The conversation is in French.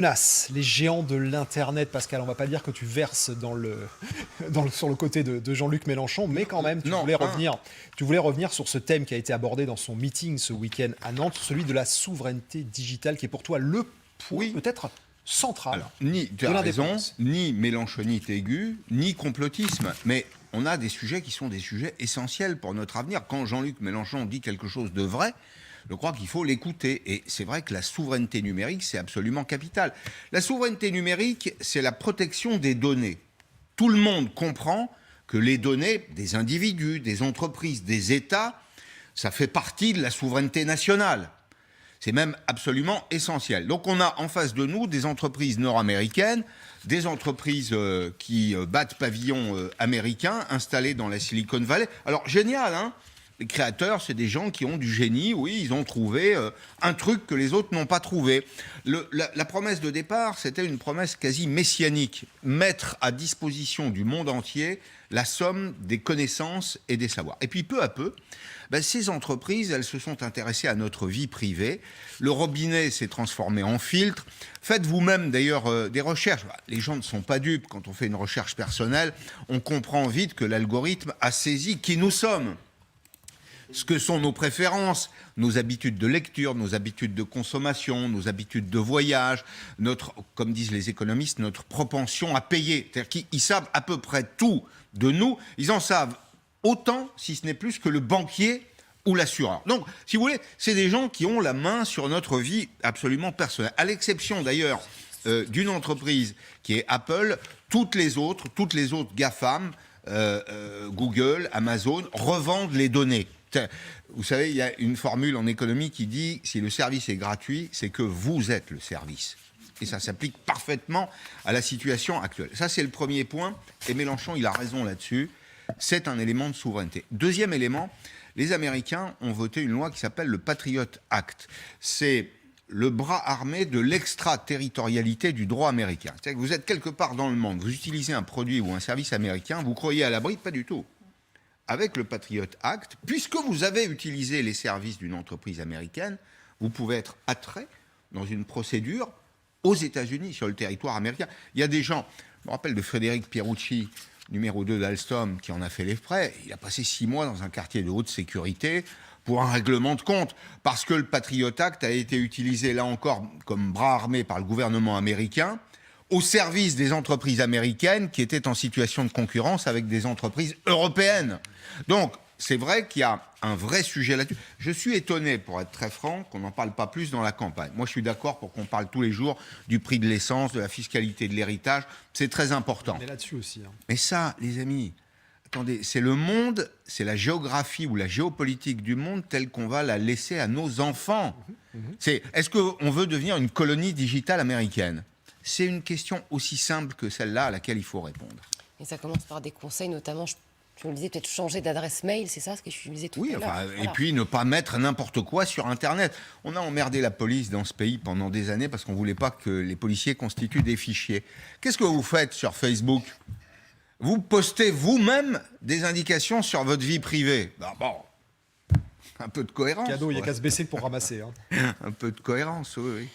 Menace, les géants de l'Internet, Pascal, on va pas dire que tu verses sur le côté de Jean-Luc Mélenchon, mais quand même, Non, tu voulais revenir sur ce thème qui a été abordé dans son meeting ce week-end à Nantes, celui de la souveraineté digitale, qui est pour toi le point oui. peut-être central Alors, tu de as raison, l'indépendance. ni mélenchonite aiguë, ni complotisme. Mais on a des sujets qui sont des sujets essentiels pour notre avenir. Quand Jean-Luc Mélenchon dit quelque chose de vrai, je crois qu'il faut l'écouter. Et c'est vrai que la souveraineté numérique, c'est absolument capital. La souveraineté numérique, c'est la protection des données. Tout le monde comprend que les données des individus, des entreprises, des États, ça fait partie de la souveraineté nationale. C'est même absolument essentiel. Donc on a en face de nous des entreprises nord-américaines, des entreprises qui battent pavillon américain, installées dans la Silicon Valley. Alors génial, hein ? Les créateurs, c'est des gens qui ont du génie, oui, ils ont trouvé un truc que les autres n'ont pas trouvé. La promesse de départ, c'était une promesse quasi messianique, mettre à disposition du monde entier la somme des connaissances et des savoirs. Et puis peu à peu, ces entreprises, elles se sont intéressées à notre vie privée. Le robinet s'est transformé en filtre. Faites vous-même d'ailleurs des recherches. Les gens ne sont pas dupes. Quand on fait une recherche personnelle, on comprend vite que l'algorithme a saisi qui nous sommes. Ce que sont nos préférences, nos habitudes de lecture, nos habitudes de consommation, nos habitudes de voyage, comme disent les économistes, notre propension à payer. C'est-à-dire qu'ils savent à peu près tout de nous. Ils en savent autant, si ce n'est plus, que le banquier ou l'assureur. Donc, si vous voulez, c'est des gens qui ont la main sur notre vie absolument personnelle. À l'exception d'ailleurs d'une entreprise qui est Apple, toutes les autres GAFAM, Google, Amazon, revendent les données. Vous savez, il y a une formule en économie qui dit si le service est gratuit, c'est que vous êtes le service. Et ça s'applique parfaitement à la situation actuelle. Ça, c'est le premier point. Et Mélenchon, il a raison là-dessus. C'est un élément de souveraineté. Deuxième élément, les Américains ont voté une loi qui s'appelle le Patriot Act. C'est le bras armé de l'extraterritorialité du droit américain. C'est-à-dire que vous êtes quelque part dans le monde, vous utilisez un produit ou un service américain, vous croyez à l'abri, pas du tout. Avec le Patriot Act, puisque vous avez utilisé les services d'une entreprise américaine, vous pouvez être attrait dans une procédure aux États-Unis, sur le territoire américain. Il y a des gens, je me rappelle de Frédéric Pierucci, numéro 2 d'Alstom, qui en a fait les frais. Il a passé 6 mois dans un quartier de haute sécurité pour un règlement de compte, parce que le Patriot Act a été utilisé, là encore, comme bras armé par le gouvernement américain, au service des entreprises américaines qui étaient en situation de concurrence avec des entreprises européennes. Donc, c'est vrai qu'il y a un vrai sujet là-dessus. Je suis étonné, pour être très franc, qu'on n'en parle pas plus dans la campagne. Moi, je suis d'accord pour qu'on parle tous les jours du prix de l'essence, de la fiscalité de l'héritage. C'est très important. On est là-dessus aussi. Hein. Mais ça, les amis, attendez, c'est le monde, c'est la géographie ou la géopolitique du monde telle qu'on va la laisser à nos enfants. Est-ce qu'on veut devenir une colonie digitale américaine ? C'est une question aussi simple que celle-là à laquelle il faut répondre. Et ça commence par des conseils, notamment, je me disais, peut-être changer d'adresse mail, c'est ça ce que je me disais tout à l'heure. Enfin, voilà. Et puis ne pas mettre n'importe quoi sur Internet. On a emmerdé la police dans ce pays pendant des années parce qu'on ne voulait pas que les policiers constituent des fichiers. Qu'est-ce que vous faites sur Facebook ? Vous postez vous-même des indications sur votre vie privée. Bon, un peu de cohérence. Cadeau, il n'y a qu'à se baisser pour ramasser. Hein. Un peu de cohérence, oui.